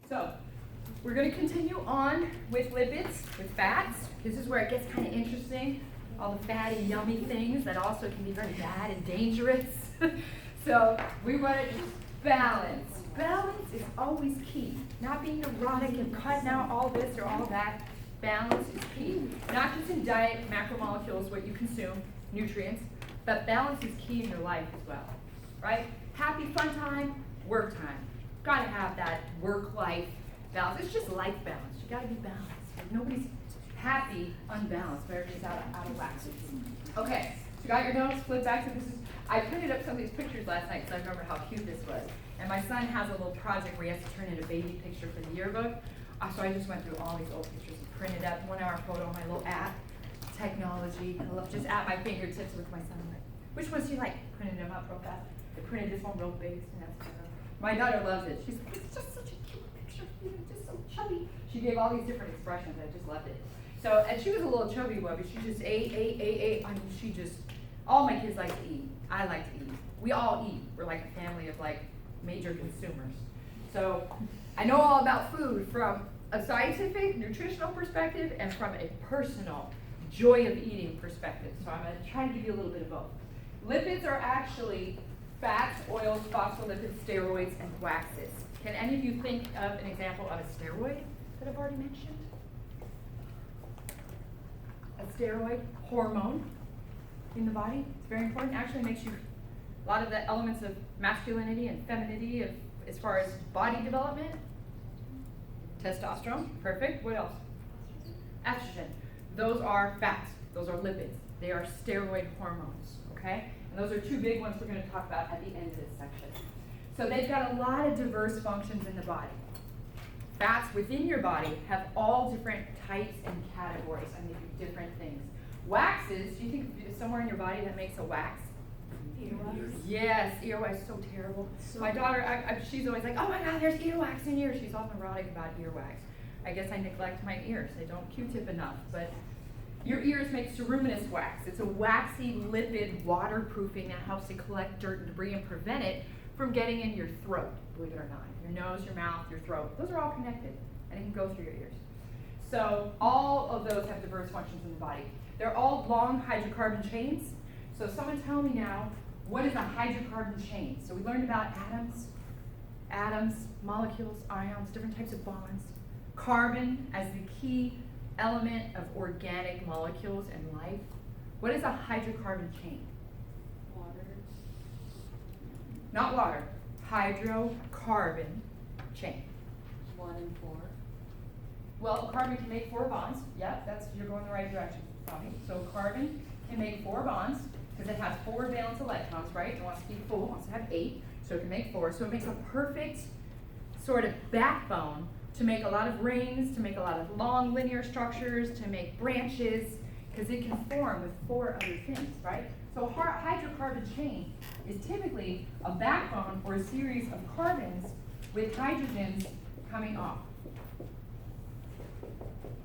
So we're going to continue on with lipids, with fats. This is where it gets kind of interesting. All the fatty, yummy things that also can be very bad and dangerous. So we want to just balance. Balance is always key. Not being neurotic and cutting out all this or all that. Balance is key. Not just in diet, macromolecules, what you consume, nutrients, but balance is key in your life as well, right? Happy fun time, work time. Got to have that work-life balance. It's just life balance. You got to be balanced. Nobody's happy unbalanced. Everybody's out of whack. Okay, so you got your notes. Flip back to this. I printed up some of these pictures last night because I remember how cute this was. And my son has a little project where he has to turn in a baby picture for the yearbook. So I just went through all these old pictures and printed up 1 hour photo on my little app. Technology. I love just at my fingertips with my son. I'm like, which ones do you like? Printed them up real fast. I printed this one real big. And that's my daughter loves it. She's like, it's just such a cute picture. You're just so chubby. She gave all these different expressions. I just loved it. So, and she was a little chubby boy, but she just ate. I mean, she just, all my kids like to eat. I like to eat. We all eat. We're like a family of like major consumers. So I know all about food from a scientific, nutritional perspective and from a personal joy of eating perspective. So I'm going to try to give you a little bit of both. Lipids are actually fats, oils, phospholipids, steroids, and waxes. Can any of you think of an example of a steroid that I've already mentioned? A steroid hormone in the body. It's very important. Actually makes you a lot of the elements of masculinity and femininity as far as body development. Testosterone, perfect. What else? Estrogen. Those are fats. Those are lipids. They are steroid hormones, okay? And those are two big ones we're going to talk about at the end of this section. So they've got a lot of diverse functions in the body. Fats within your body have all different types and categories, and they do different things. Waxes, do you think there's somewhere in your body that makes a wax? Earwax? Yes, earwax is so terrible. My daughter, she's always like, oh my God, there's earwax in here. She's all neurotic about earwax. I guess I neglect my ears. I don't Q-tip enough. But your ears make ceruminous wax. It's a waxy, lipid waterproofing that helps to collect dirt and debris and prevent it from getting in your throat, believe it or not. Your nose, your mouth, your throat. Those are all connected, and it can go through your ears. So all of those have diverse functions in the body. They're all long hydrocarbon chains. So someone tell me now, what is a hydrocarbon chain? So we learned about atoms, molecules, ions, different types of bonds. Carbon as the key element of organic molecules and life. What is a hydrocarbon chain? Water. Not water. Hydrocarbon chain. 1 and 4. Well, carbon can make 4 bonds. Yeah, you're going the right direction, Tommy. So carbon can make 4 bonds because it has 4 valence electrons, right? It wants to be full, it wants to have 8, so it can make 4. So it makes a perfect sort of backbone to make a lot of rings, to make a lot of long linear structures, to make branches, because it can form with 4 other things, right? So a hydrocarbon chain is typically a backbone or a series of carbons with hydrogens coming off.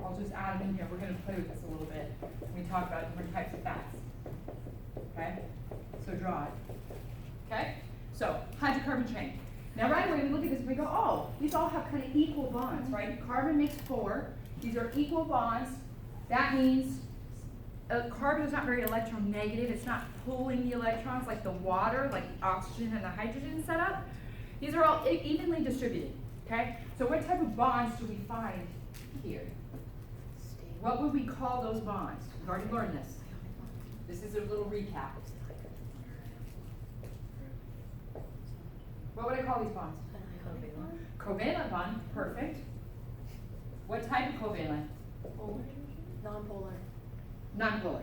I'll just add them in here. We're going to play with this a little bit when we talk about different types of fats. Okay? So draw it. Okay? So, hydrocarbon chain. Now right away we look at this and we go, oh, these all have kind of equal bonds, right? Carbon makes 4. These are equal bonds. That means carbon is not very electronegative. It's not pulling the electrons like the water, like the oxygen and the hydrogen setup. These are all evenly distributed. Okay? So what type of bonds do we find here? What would we call those bonds? We've already learned this. This is a little recap. What would I call these bonds? Covalent bond, perfect. What type of covalent? Non-polar. Nonpolar.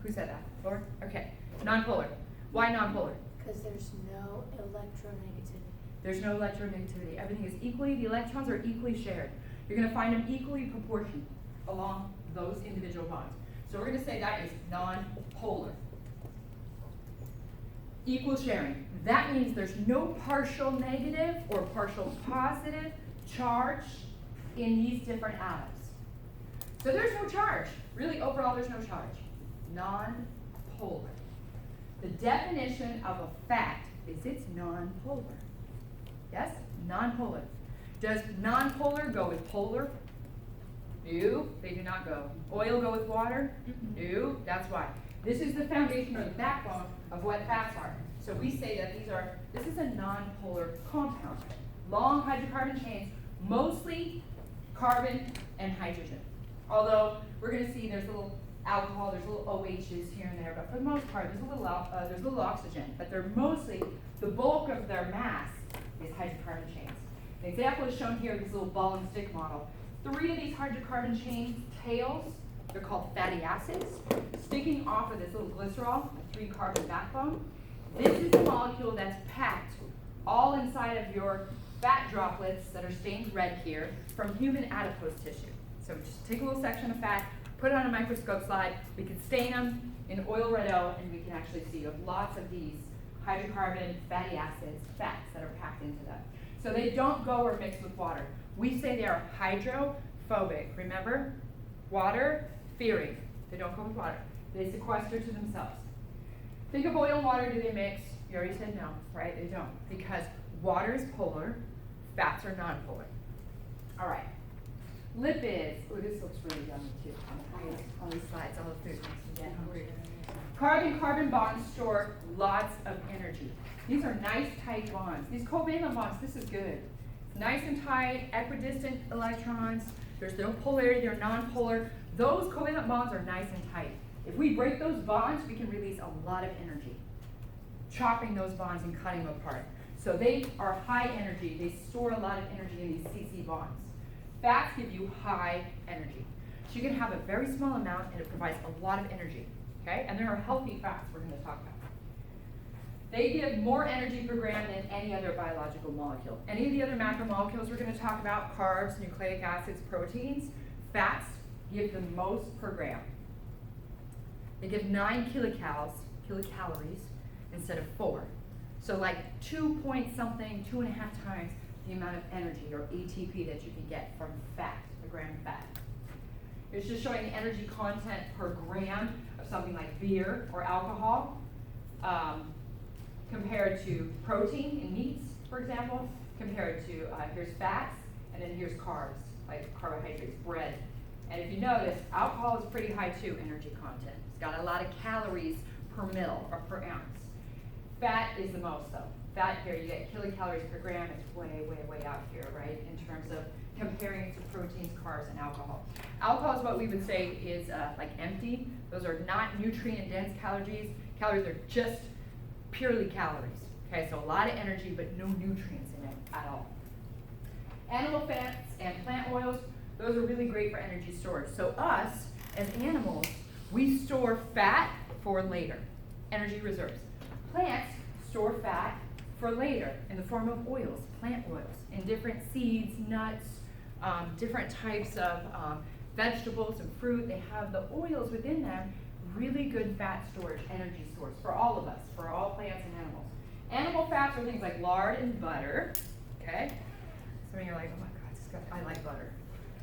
Who said that? Laura? Okay. Nonpolar. Why nonpolar? Because there's no electronegativity. There's no electronegativity. Everything is equally, the electrons are equally shared. You're going to find them equally proportioned along those individual bonds. So we're going to say that is non-polar. Equal sharing. That means there's no partial negative or partial positive charge in these different atoms. So there's no charge. Really, overall, there's no charge. Non-polar. The definition of a fat is it's non-polar. Yes? Non-polar. Does non-polar go with polar? No, they do not go. Oil go with water? No, that's why. This is the foundation or the backbone of what fats are. So we say that this is a non-polar compound. Long hydrocarbon chains, mostly carbon and hydrogen. Although we're going to see there's a little alcohol, there's little OHs here and there, but for the most part there's a little oxygen. But they're mostly, the bulk of their mass is hydrocarbon chains. An example is shown here, this little ball and stick model. 3 of these hydrocarbon chains tails, they're called fatty acids, sticking off of this little glycerol, a 3-carbon backbone. This is the molecule that's packed all inside of your fat droplets that are stained red here from human adipose tissue. So just take a little section of fat, put it on a microscope slide, we can stain them in oil red O, and we can actually see you have lots of these hydrocarbon fatty acids, fats that are packed into them. So they don't go or mix with water. We say they are hydrophobic. Remember? Water, fearing. They don't go with water. They sequester to themselves. Think of oil and water, do they mix? You already said no, right? They don't. Because water is polar, fats are non-polar. All right. Lipids. Oh, this looks really yummy too. On these slides, all the food makes me get hungry. Carbon-carbon bonds store lots of energy. These are nice tight bonds. These covalent bonds, this is good. It's nice and tight, equidistant electrons. There's no polarity, they're non-polar. Those covalent bonds are nice and tight. If we break those bonds, we can release a lot of energy, chopping those bonds and cutting them apart. So they are high energy. They store a lot of energy in these CC bonds. Fats give you high energy. So you can have a very small amount and it provides a lot of energy. Okay? And there are healthy fats we're going to talk about. They give more energy per gram than any other biological molecule. Any of the other macromolecules we're going to talk about, carbs, nucleic acids, proteins, fats give the most per gram. They give 9 kilocalories instead of 4. So like 2 point something, 2.5 times the amount of energy or ATP that you can get from fat, a gram of fat. It's just showing the energy content per gram of something like beer or alcohol compared to protein in meats, for example, compared to, here's fats, and then here's carbs, like carbohydrates, bread. And if you notice, alcohol is pretty high too, energy content. It's got a lot of calories per mil or per ounce. Fat is the most though. Fat here, you get kilocalories per gram, it's way, way, way out here, right, in terms of comparing it to proteins, carbs, and alcohol. Alcohol is what we would say is like empty. Those are not nutrient-dense calories. Calories are just purely calories. Okay, so a lot of energy, but no nutrients in it at all. Animal fats and plant oils, those are really great for energy storage. So us, as animals, we store fat for later, energy reserves. Plants store fat for later in the form of oils, plant oils, in different seeds, nuts, different types of vegetables and fruit. They have the oils within them, really good fat storage, energy source for all of us, for all plants and animals. Animal fats are things like lard and butter, okay? Some of you are like, oh my God, I like butter.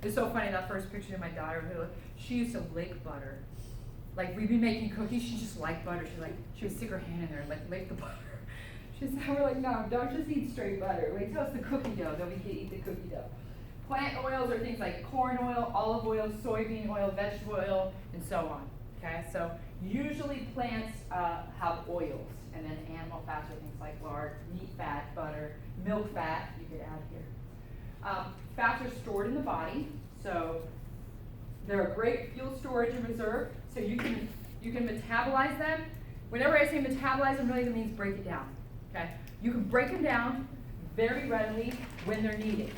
It's so funny, that first picture of my daughter, she used to lick butter. Like, we'd be making cookies, she just liked butter. She would stick her hand in there and like lick the butter. We're like, no, don't just eat straight butter. Wait till it's the cookie dough, then we can eat the cookie dough. Plant oils are things like corn oil, olive oil, soybean oil, vegetable oil, and so on. Okay, so usually plants have oils, and then animal fats are things like lard, meat fat, butter, milk fat, you could add here. Fats are stored in the body, so they're a great fuel storage and reserve, so you can metabolize them. Whenever I say metabolize them, really that means break it down. Okay, you can break them down very readily when they're needed.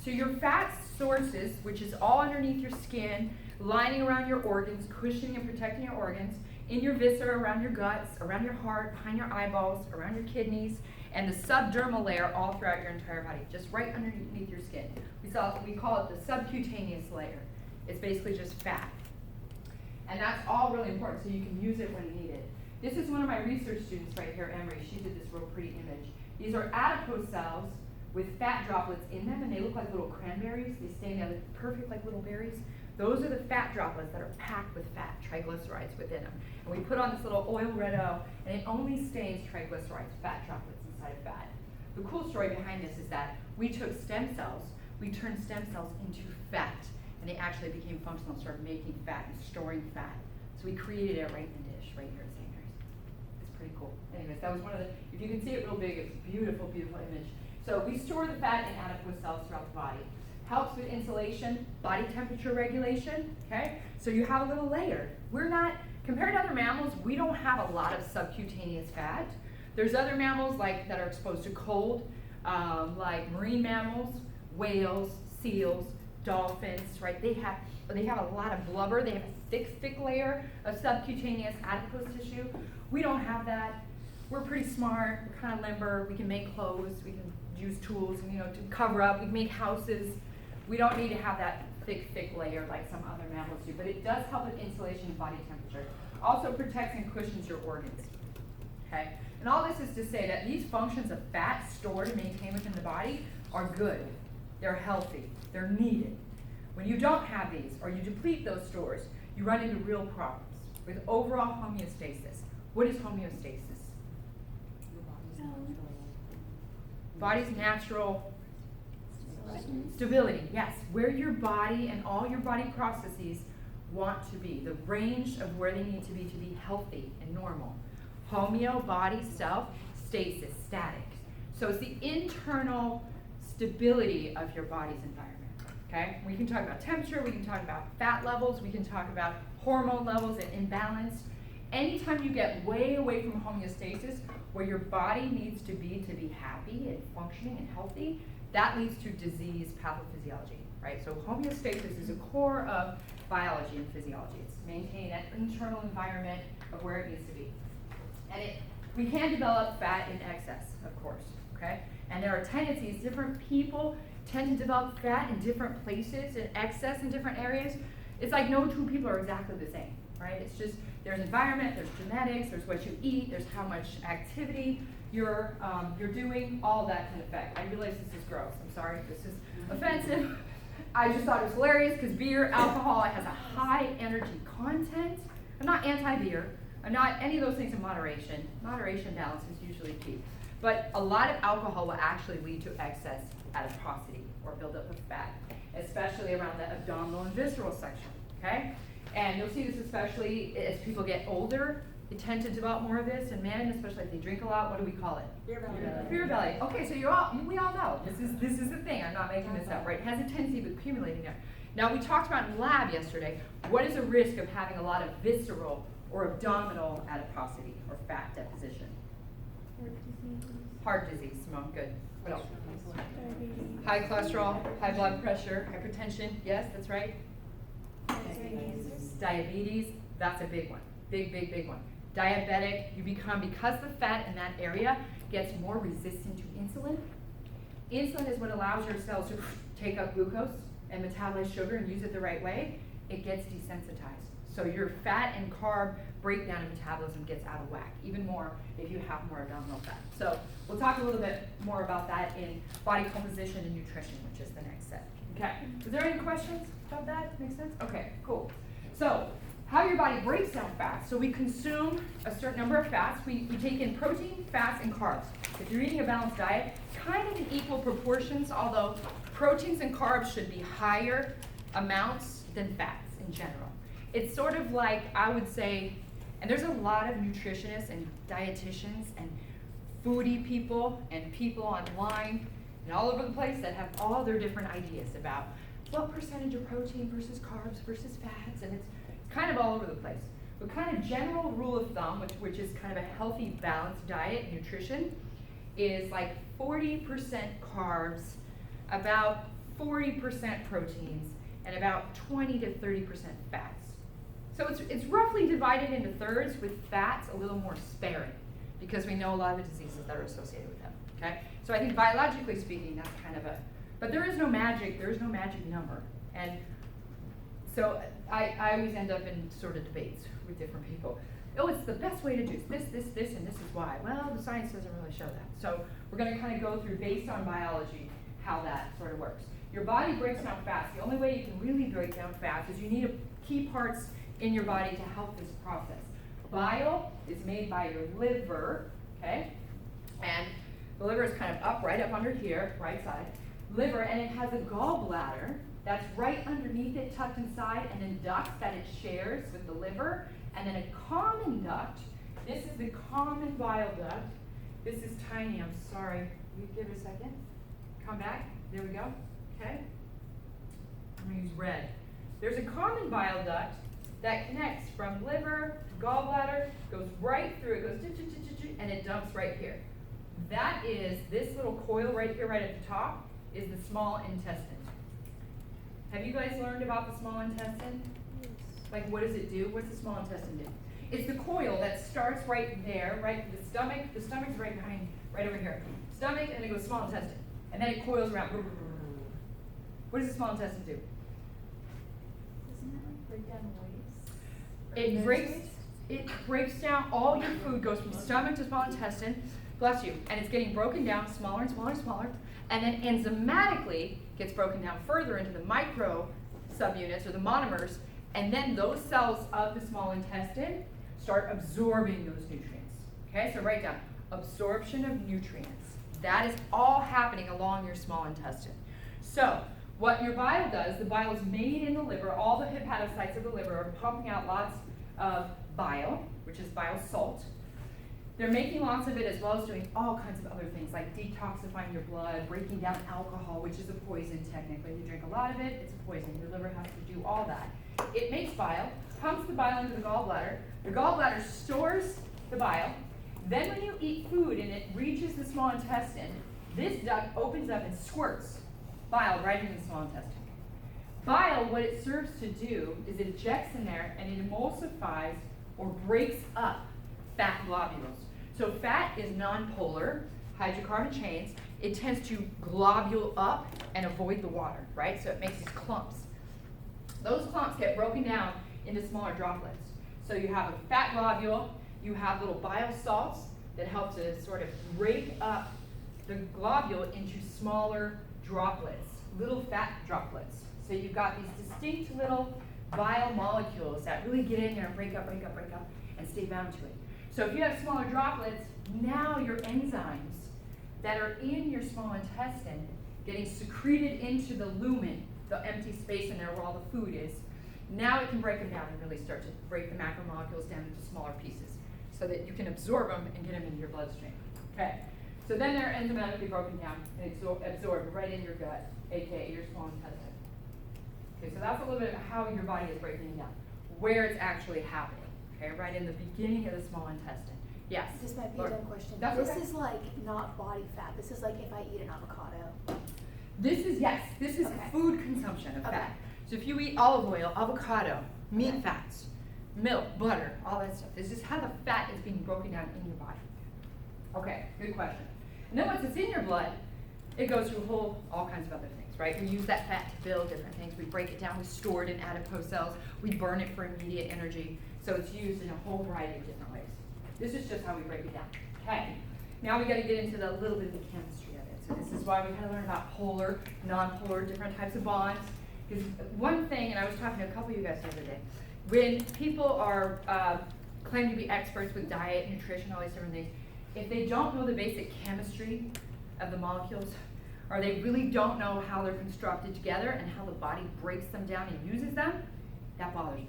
So your fat sources, which is all underneath your skin, lining around your organs, cushioning and protecting your organs, in your viscera, around your guts, around your heart, behind your eyeballs, around your kidneys, and the subdermal layer all throughout your entire body, just right underneath your skin. We call it the subcutaneous layer. It's basically just fat. And that's all really important, so you can use it when needed. This is one of my research students right here, Emery. She did this real pretty image. These are adipose cells with fat droplets in them, and they look like little cranberries. They stay together perfect like little berries. Those are the fat droplets that are packed with fat, triglycerides within them. And we put on this little oil red O, and it only stains triglycerides, fat droplets inside of fat. The cool story behind this is that we took stem cells, we turned stem cells into fat, and they actually became functional and started making fat and storing fat. So we created it right in the dish, right here at St. Mary's. It's pretty cool. Anyways, that was one of the, if you can see it real big, it's a beautiful, beautiful image. So we store the fat in adipose cells throughout the body. Helps with insulation, body temperature regulation, okay? So you have a little layer. We're not, compared to other mammals, we don't have a lot of subcutaneous fat. There's other mammals that are exposed to cold, like marine mammals, whales, seals, dolphins, right? They have a lot of blubber. They have a thick layer of subcutaneous adipose tissue. We don't have that. We're pretty smart. We're kind of limber. We can make clothes. We can use tools, to cover up. We can make houses. We don't need to have that thick layer like some other mammals do, but it does help with insulation and body temperature. Also protects and cushions your organs, okay? And all this is to say that these functions of fat stored and maintained within the body are good. They're healthy. They're needed. When you don't have these, or you deplete those stores, you run into real problems with overall homeostasis. What is homeostasis? Body's natural stability, yes. Where your body and all your body processes want to be, the range of where they need to be healthy and normal. Homeo, body, self, stasis, static. So it's the internal stability of your body's environment, okay? We can talk about temperature, we can talk about fat levels, we can talk about hormone levels and imbalance. Anytime you get way away from homeostasis, where your body needs to be happy and functioning and healthy, that leads to disease pathophysiology, right? So homeostasis is a core of biology and physiology. It's maintain that internal environment of where it needs to be. And we can develop fat in excess, of course, okay? And there are tendencies, different people tend to develop fat in different places, in excess in different areas. It's like no two people are exactly the same, right? It's just, there's environment, there's genetics, there's what you eat, there's how much activity you're doing, all that can affect. I realize this is gross, I'm sorry if this is offensive. I just thought it was hilarious because beer, alcohol, it has a high energy content. I'm not anti-beer, I'm not any of those things in moderation. Moderation balance is usually key. But a lot of alcohol will actually lead to excess adiposity or buildup of fat, especially around the abdominal and visceral section, okay? And you'll see this especially as people get older. They tend to develop more of this, and men, especially if they drink a lot, what do we call it? Beer belly. Beer belly. Okay, so we all know. This is the thing. I'm not making this up, right? It has a tendency of accumulating there. Now, we talked about in lab yesterday, what is the risk of having a lot of visceral or abdominal adiposity or fat deposition? Heart disease, Simone, good. What else? High cholesterol, high blood pressure, hypertension, yes, that's right. Diabetes, that's a big one. Big one. Diabetic, you become, because the fat in that area gets more resistant to insulin. Insulin is what allows your cells to take up glucose and metabolize sugar and use it the right way. It gets desensitized. So your fat and carb breakdown and metabolism gets out of whack, even more if you have more abdominal fat. So we'll talk a little bit more about that in body composition and nutrition, which is the next set. Okay, is there any questions about that? Make sense? Okay, cool. So how your body breaks down fats. So we consume a certain number of fats. We take in protein, fats, and carbs. If you're eating a balanced diet, kind of in equal proportions, although proteins and carbs should be higher amounts than fats in general. It's sort of like, I would say, and there's a lot of nutritionists and dietitians and foodie people and people online and all over the place that have all their different ideas about what percentage of protein versus carbs versus fats, and it's kind of all over the place. But kind of general rule of thumb, which is kind of a healthy, balanced diet, nutrition, is like 40% carbs, about 40% proteins, and about 20 to 30% fats. So it's roughly divided into thirds, with fats a little more sparing, because we know a lot of the diseases that are associated with them, okay? So I think biologically speaking, that's kind of but there is no magic number. And so I always end up in sort of debates with different people. Oh, it's the best way to do this, and this is why. Well, the science doesn't really show that. So we're gonna kind of go through, based on biology, how that sort of works. Your body breaks down fats. The only way you can really break down fats is you need key parts in your body to help this process. Bile is made by your liver, okay? And the liver is kind of right up under here, right side. liver, and it has a gallbladder that's right underneath it, tucked inside, and then ducts that it shares with the liver, and then a common duct. This is the common bile duct. This is tiny, I'm sorry. You give it a second. Come back. There we go. Okay. I'm going to use red. There's a common bile duct that connects from liver to gallbladder, goes right through, it goes, and it dumps right here. That is, this little coil right here, right at the top, is the small intestine. Have you guys learned about the small intestine? Yes. Like, what does it do? What's the small intestine do? It's the coil that starts right there, right? The stomach's right behind, right over here. Stomach, and it goes small intestine. And then it coils around. What does the small intestine do? Doesn't that like break down waste? It breaks down, all your food goes from stomach to small intestine, bless you, and it's getting broken down smaller and smaller and smaller, and then enzymatically gets broken down further into the micro subunits or the monomers, and then those cells of the small intestine start absorbing those nutrients. Okay, so write down, absorption of nutrients. That is all happening along your small intestine. So, what your bile does, the bile is made in the liver, all the hepatocytes of the liver are pumping out lots of bile, which is bile salt. They're making lots of it as well as doing all kinds of other things like detoxifying your blood, breaking down alcohol, which is a poison technically. You drink a lot of it, it's a poison. Your liver has to do all that. It makes bile, pumps the bile into the gallbladder. The gallbladder stores the bile. Then when you eat food and it reaches the small intestine, this duct opens up and squirts bile right into the small intestine. Bile, what it serves to do is it ejects in there and it emulsifies or breaks up fat globules. So fat is nonpolar hydrocarbon chains. It tends to globule up and avoid the water, right? So it makes these clumps. Those clumps get broken down into smaller droplets. So you have a fat globule, you have little bile salts that help to sort of break up the globule into smaller droplets, little fat droplets. So you've got these distinct little bile molecules that really get in there and break up, and stay bound to it. So if you have smaller droplets, now your enzymes that are in your small intestine getting secreted into the lumen, the empty space in there where all the food is, now it can break them down and really start to break the macromolecules down into smaller pieces so that you can absorb them and get them into your bloodstream. Okay, so then they're enzymatically broken down and absorbed right in your gut, aka your small intestine. Okay, so that's a little bit of how your body is breaking it down, where it's actually happening. Okay, right in the beginning of the small intestine. Yes. This might be a dumb question. That's This okay. is like not body fat. This is like if I eat an avocado. This is, yes, this is Okay. food consumption of Okay. fat. So if you eat olive oil, avocado, meat Okay. fats, milk, butter, all that stuff, this is how the fat is being broken down in your body. Okay, good question. And then once it's in your blood, it goes through all kinds of other things, right? We use that fat to build different things. We break it down, we store it in adipose cells, we burn it for immediate energy. So it's used in a whole variety of different ways. This is just how we break it down. Okay, now we gotta get into the little bit of the chemistry of it. So this is why we gotta learn about polar, non-polar, different types of bonds. Because one thing, and I was talking to a couple of you guys the other day, when people are claim to be experts with diet, nutrition, all these different things, if they don't know the basic chemistry of the molecules, or they really don't know how they're constructed together and how the body breaks them down and uses them, that bothers me.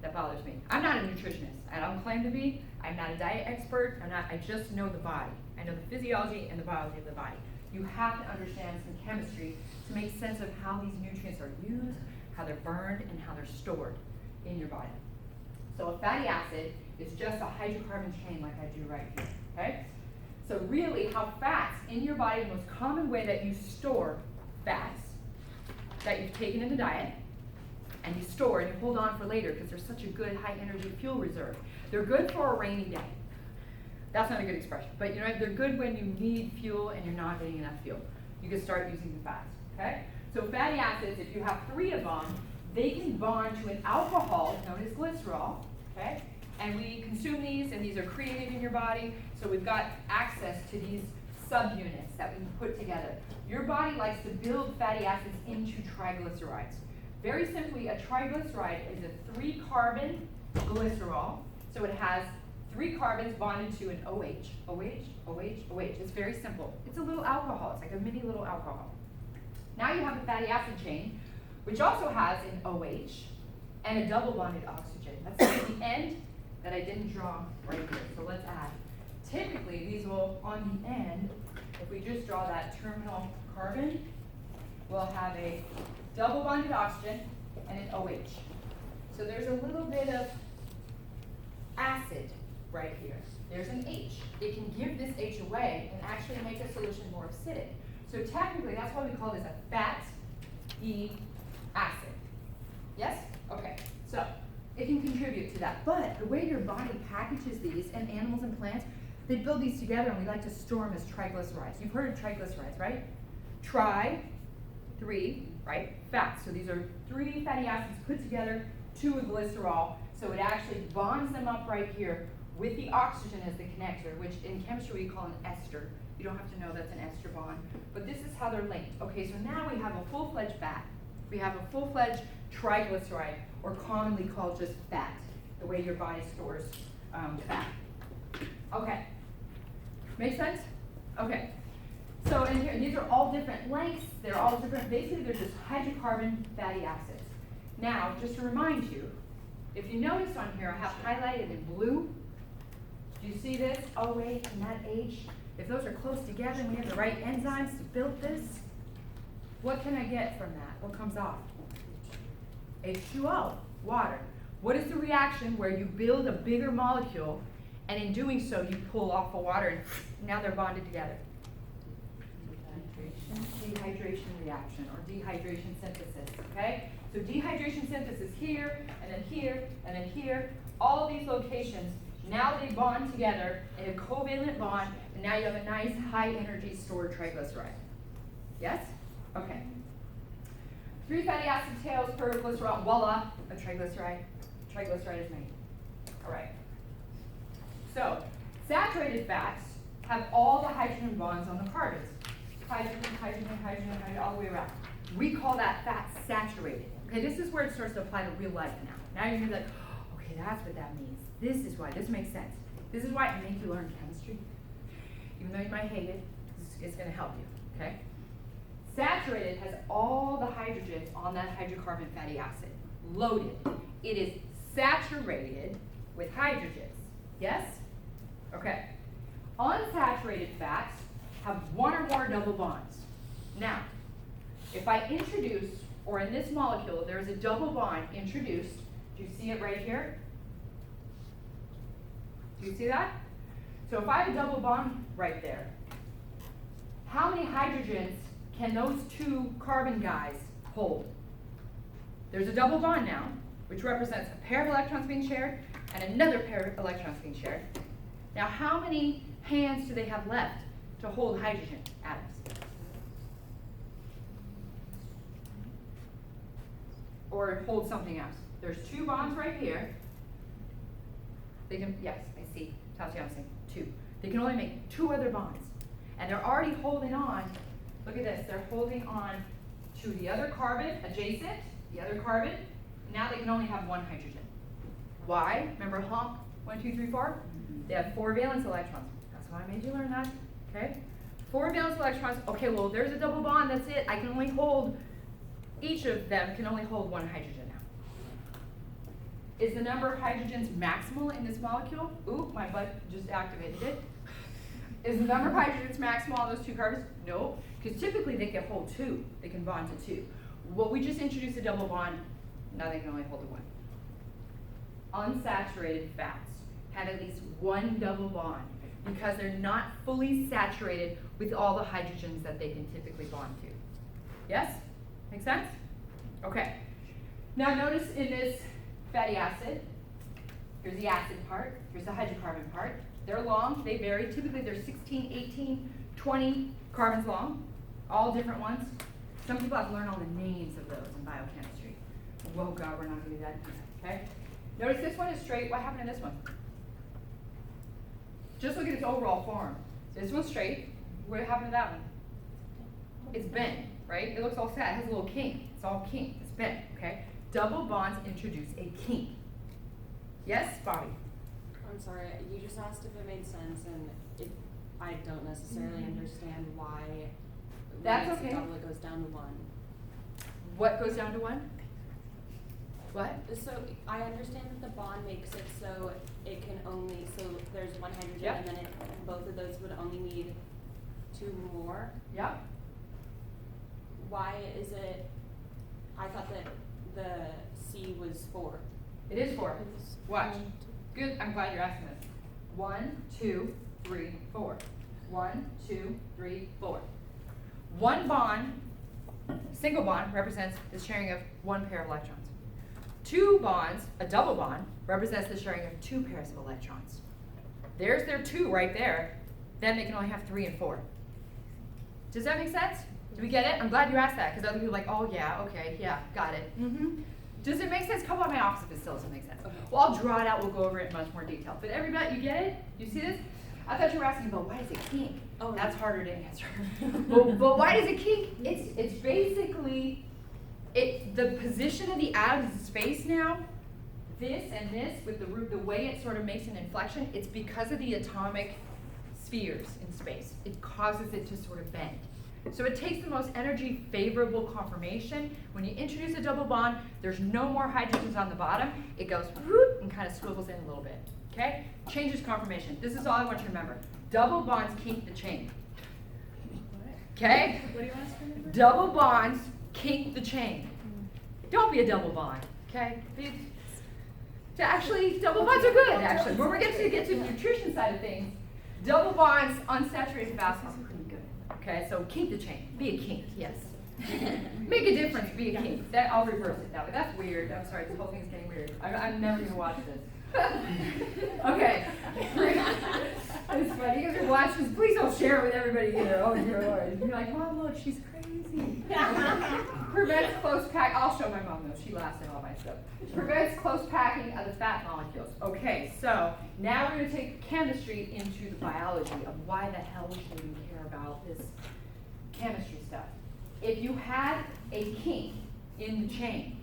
That bothers me. I'm not a nutritionist. I don't claim to be. I'm not a diet expert. I just know the body. I know the physiology and the biology of the body. You have to understand some chemistry to make sense of how these nutrients are used, how they're burned, and how they're stored in your body. So a fatty acid is just a hydrocarbon chain like I do right here, okay? So really how fats in your body, the most common way that you store fats that you've taken in the diet, and you store and you hold on for later because they're such a good high energy fuel reserve. They're good for a rainy day. That's not a good expression, but you know, they're good when you need fuel and you're not getting enough fuel. You can start using the fats, okay? So fatty acids, if you have 3 of them, they can bond to an alcohol known as glycerol, okay? And we consume these, and these are created in your body, so we've got access to these subunits that we can put together. Your body likes to build fatty acids into triglycerides. Very simply, a triglyceride is a 3-carbon glycerol, so it has 3 carbons bonded to an OH, OH, OH, OH. It's very simple. It's a little alcohol. It's like a mini little alcohol. Now you have a fatty acid chain, which also has an OH and a double bonded oxygen. That's the end that I didn't draw right here. So let's add. Typically, these will, on the end, if we just draw that terminal carbon, we'll have a double bonded oxygen and an OH. So there's a little bit of acid right here. There's an H. It can give this H away and actually make a solution more acidic. So technically, that's why we call this a fatty acid. Yes? Okay. So it can contribute to that. But the way your body packages these, and animals and plants, they build these together, and we like to store them as triglycerides. You've heard of triglycerides, right? Tri-3, right? Fats. So these are 3 fatty acids put together to a glycerol. So it actually bonds them up right here with the oxygen as the connector, which in chemistry we call an ester. You don't have to know that's an ester bond. But this is how they're linked. Okay, so now we have a full-fledged fat. We have a full-fledged triglyceride, or commonly called just fat, the way your body stores fat. Okay. Make sense? Okay. So in here, these are all different lengths. They're all different. Basically, they're just hydrocarbon fatty acids. Now, just to remind you, if you notice on here, I have highlighted in blue. Do you see this? OH and that H. If those are close together and we have the right enzymes to build this, what can I get from that? What comes off? H2O, water. What is the reaction where you build a bigger molecule, and in doing so you pull off the water and now they're bonded together? Dehydration reaction, or dehydration synthesis, okay? So dehydration synthesis here, and then here, and then here, all of these locations, now they bond together in a covalent bond, and now you have a nice high energy stored triglyceride. Yes? Okay. 3 fatty acid tails per glycerol, voila, a triglyceride. Triglyceride is made. All right. So, saturated fats have all the hydrogen bonds on the carbons. Hydrogen, hydrogen, hydrogen, hydrogen, all the way around. We call that fat saturated. Okay, this is where it starts to apply to real life now. Now you're gonna be like, oh, okay, that's what that means. This is why, this makes sense. This is why I make you learn chemistry. Even though you might hate it, it's gonna help you, okay? Saturated has all the hydrogens on that hydrocarbon fatty acid, loaded. It is saturated with hydrogens, yes? Okay. Unsaturated fats have 1 or more double bonds. Now, if I introduce, or in this molecule, there is a double bond introduced. Do you see it right here? Do you see that? So if I have a double bond right there, how many hydrogens can those 2 carbon guys hold? There's a double bond now, which represents a pair of electrons being shared and another pair of electrons being shared. Now, how many hands do they have left to hold hydrogen atoms? Or hold something else? There's 2 bonds right here. They can, yes, I see. Tatiana saying 2. They can only make 2 other bonds. And they're already holding on. Look at this. They're holding on to the other carbon adjacent, the other carbon. Now they can only have 1 hydrogen. Why? Remember HONK 1, 2, 3, 4? They have 4 valence electrons. That's why I made you learn that. Okay? 4 valence electrons. Okay, well, there's a double bond. That's it. I can only hold, each of them can only hold 1 hydrogen now. Is the number of hydrogens maximal in this molecule? Ooh, my butt just activated it. Is the number of hydrogens maximal on those 2 carbons? No, because typically they can hold 2. They can bond to 2. Well, we just introduced a double bond. Now they can only hold to 1. Unsaturated fats have at least 1 double bond because they're not fully saturated with all the hydrogens that they can typically bond to. Yes? Make sense? Okay. Now notice in this fatty acid, here's the acid part, here's the hydrocarbon part. They're long, they vary. Typically they're 16, 18, 20 carbons long, all different ones. Some people have to learn all the names of those in biochemistry. Whoa, God, we're not gonna do that, okay? Notice this one is straight. What happened to this one? Just look at its overall form. This one's straight. What happened to that one? It's bent, right? It looks all sad. It has a little kink. It's all kink. It's bent, okay? Double bonds introduce a kink. Yes, Bobby? I'm sorry, you just asked if it made sense, and I don't necessarily understand why, That's when it's okay. double, it goes down to 1. What goes down to 1? What? So I understand that the bond makes it so it can only, so there's 1 hydrogen Yep. and then both of those would only need 2 more. Yeah. Why is it, I thought that the C was 4. It is 4. Watch. Good. I'm glad you're asking this. 1, 2, 3, 4. 1, 2, 3, 4. One bond, single bond, represents the sharing of 1 pair of electrons. 2 bonds, a double bond, represents the sharing of 2 pairs of electrons. There's their 2 right there. Then they can only have 3 and 4. Does that make sense? Do we get it? I'm glad you asked that, because other people are like, oh yeah, okay, yeah, got it. Does it make sense? Come by my office if it still doesn't make sense. Okay. Well, I'll draw it out. We'll go over it in much more detail. But everybody, you get it? You see this? I thought you were asking about why is it kink? Oh. That's harder to answer. but why does it kink? It's basically the position of the atoms in space now. This and this with the way it sort of makes an inflection. It's because of the atomic spheres in space. It causes it to sort of bend. So it takes the most energy favorable conformation. When you introduce a double bond, there's no more hydrogens on the bottom. It goes whoop and kind of swivels in a little bit. Okay? Changes conformation. This is all I want you to remember. Double bonds kink the chain. Okay? What do you want us to remember? Double bonds kink the chain. Don't be a double bond. Okay? Actually, double bonds are good. Actually, when we get to the nutrition side of things, double bonds, unsaturated fats are pretty good. Okay, so kink the chain. Be a kink, yes. Make a difference, be a kink. I'll reverse it now, but that's weird. I'm sorry, this whole thing's getting weird. I'm never going to watch this. Okay. It's funny. You guys are watching this. Please don't share it with everybody either. Oh, dear Lord. You're like, Mom, look, she's crazy. Prevents close pack. I'll show my mom, though. She laughs at all my stuff. Prevents close packing of the fat molecules. Okay, so now we're going to take chemistry into the biology of why the hell we should even care about this chemistry stuff. If you had a kink in the chain,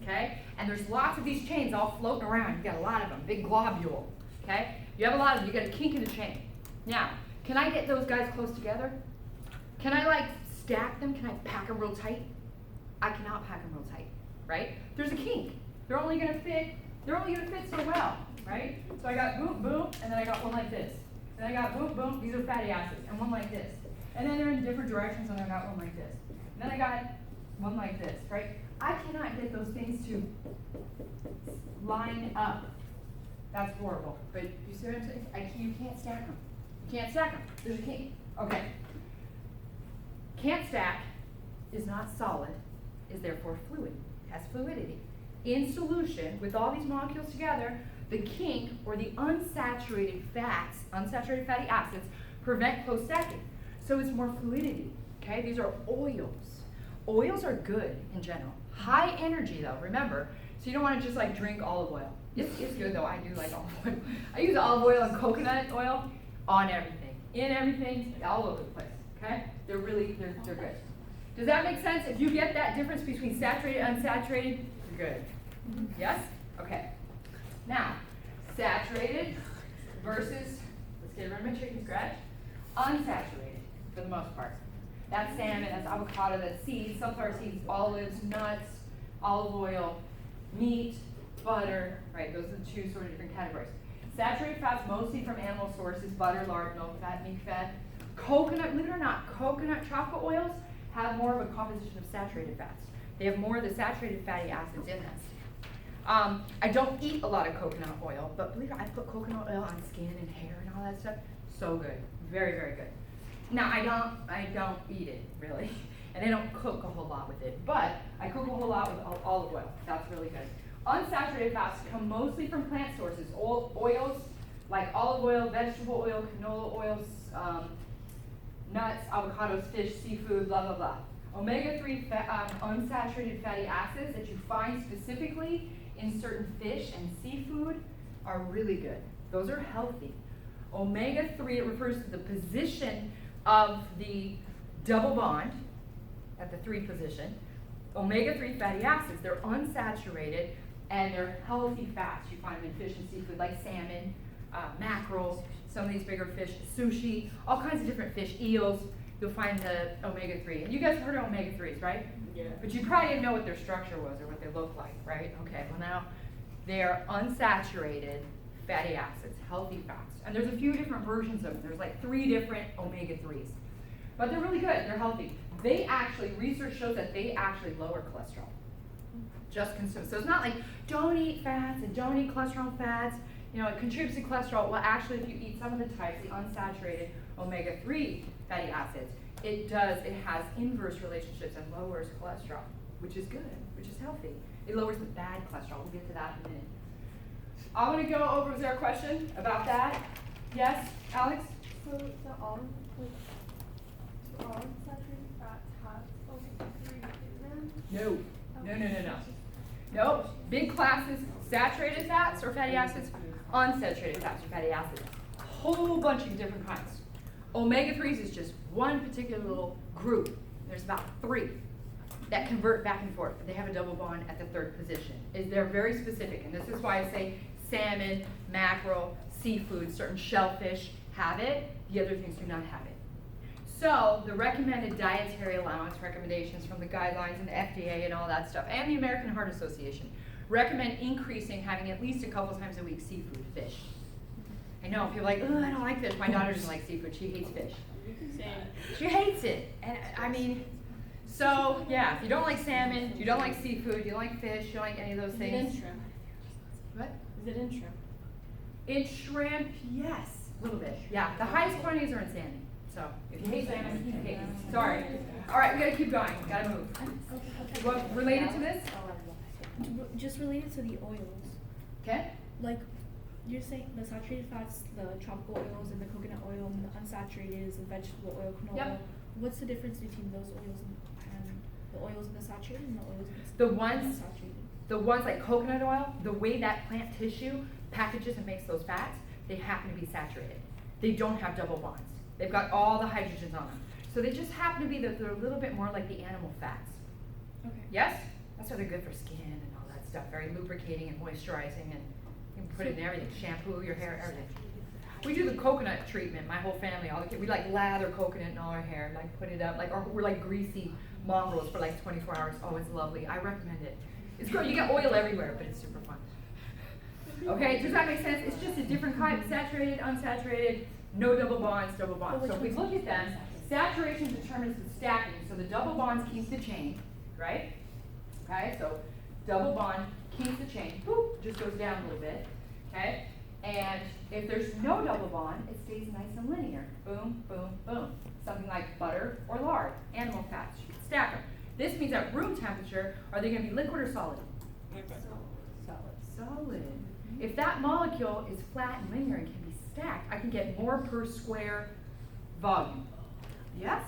okay, and there's lots of these chains all floating around, you got a lot of them, big globule, okay? You have a lot of them, you got a kink in the chain. Now, can I get those guys close together? Can I like stack them? Can I pack them real tight? I cannot pack them real tight, right? There's a kink. They're only gonna fit so well, right? So I got boom, boom, and then I got one like this. Then I got boom, boom, these are fatty acids, and one like this. And then they're in different directions, and I got one like this. And then I got one like this, right? I cannot get those things to line up. That's horrible. But you see what I'm saying? You can't stack them. You can't stack them. There's a kink. Okay. Can't stack is not solid, is therefore fluid. Has fluidity. In solution, with all these molecules together, the kink, or the unsaturated fats, unsaturated fatty acids, prevent close stacking. So it's more fluidity. Okay? These are oils. Oils are good in general. High energy though, remember. So you don't want to just like drink olive oil. It's good though, I do like olive oil. I use olive oil and coconut oil on everything. In everything, all over the place. Okay? They're good. Does that make sense? If you get that difference between saturated and unsaturated, you're good. Yes? Okay. Now, saturated versus, let's get rid of my chicken scratch, unsaturated for the most part. That's salmon, that's avocado, that's seeds, sunflower seeds, olives, nuts, olive oil, meat, butter, right? Those are the 2 sort of different categories. Saturated fats mostly from animal sources, butter, lard, milk fat, meat fat. Coconut, believe it or not, coconut chocolate oils have more of a composition of saturated fats. They have more of the saturated fatty acids in them. I don't eat a lot of coconut oil, but believe it or not, I put coconut oil on skin and hair and all that stuff. So good. Very, very good. Now, I don't eat it, really. And I don't cook a whole lot with it. But I cook a whole lot with olive oil. That's really good. Unsaturated fats come mostly from plant sources. Oils like olive oil, vegetable oil, canola oils, nuts, avocados, fish, seafood, blah, blah, blah. Omega-3 unsaturated fatty acids that you find specifically in certain fish and seafood are really good. Those are healthy. Omega-3, it refers to the position of the double bond at the 3 position. Omega-3 fatty acids, they're unsaturated and they're healthy fats. You find them in fish and seafood like salmon, mackerel, some of these bigger fish, sushi, all kinds of different fish, eels. you'll find the omega-3. And you guys have heard of omega-3s, right? Yeah. But you probably didn't know what their structure was or what they look like, right? Okay, well now, they're unsaturated fatty acids, healthy fats. And there's a few different versions of them. There's like 3 different omega-3s. But they're really good, they're healthy. They actually, research shows that they actually lower cholesterol. Just consume. So it's not like, don't eat fats and don't eat cholesterol fats. You know, it contributes to cholesterol. Well, actually, if you eat some of the types, the unsaturated omega-3 fatty acids, it has inverse relationships and lowers cholesterol, which is good, which is healthy. It lowers the bad cholesterol. We'll get to that in a minute. I want to go over, was there a question about that? Yes, Alex? So do all saturated fats have omega-3 in them? No. Nope. Big classes, saturated fats or fatty acids, unsaturated fats or fatty acids. A whole bunch of different kinds. Omega-3s is just one particular little group. There's about 3 that convert back and forth, but they have a double bond at the 3rd position. They're very specific, and this is why I say salmon, mackerel, seafood, certain shellfish have it. The other things do not have it. So the recommended dietary allowance recommendations from the guidelines and the FDA and all that stuff, and the American Heart Association, recommend increasing having at least a couple times a week seafood, fish. I know, people are like, oh, I don't like fish. My daughter doesn't like seafood. She hates fish. She hates it. And I mean, so yeah, if you don't like salmon, you don't like seafood, you don't like fish, you don't like any of those things. Is it in shrimp? What? Is it in shrimp? In shrimp, yes, a little bit. Yeah, the highest quantities are in salmon. So if you hate salmon, you hate it. Sorry. All right, we gotta keep going. Gotta move. What related to this? Just related to the oils, Okay. like you're saying the saturated fats, the tropical oils and the coconut oil, and the unsaturated is the vegetable oil, canola Yep. oil. What's the difference between those oils and the oils in the saturated and the oils in The ones- unsaturated? The ones like coconut oil, the way that plant tissue packages and makes those fats, they happen to be saturated. They don't have double bonds. They've got all the hydrogens on them. So they just happen to be that they're a little bit more like the animal fats. Okay. Yes? That's why they're good for skin and all that stuff. Very lubricating and moisturizing, and you can put it in everything. Shampoo, your hair, everything. We do the coconut treatment, my whole family, all the kids. We like lather coconut in all our hair, like put it up, like, or we're like greasy mongrels for like 24 hours. Oh, it's lovely. I recommend it. It's good. You get oil everywhere, but it's super fun. Okay, does that make sense? It's just a different kind, saturated, unsaturated, no double bonds, double bonds. So if we look at them, saturation determines the stacking. So the double bonds keeps the chain, right? Okay, so double bond keeps the chain. Boop, just goes down a little bit. Okay, and if there's no double bond, it stays nice and linear. Boom, boom, boom. Something like butter or lard, animal fats. You can stack them. This means at room temperature, are they going to be liquid or solid? Solid. If that molecule is flat and linear and can be stacked, I can get more per square volume. Yes?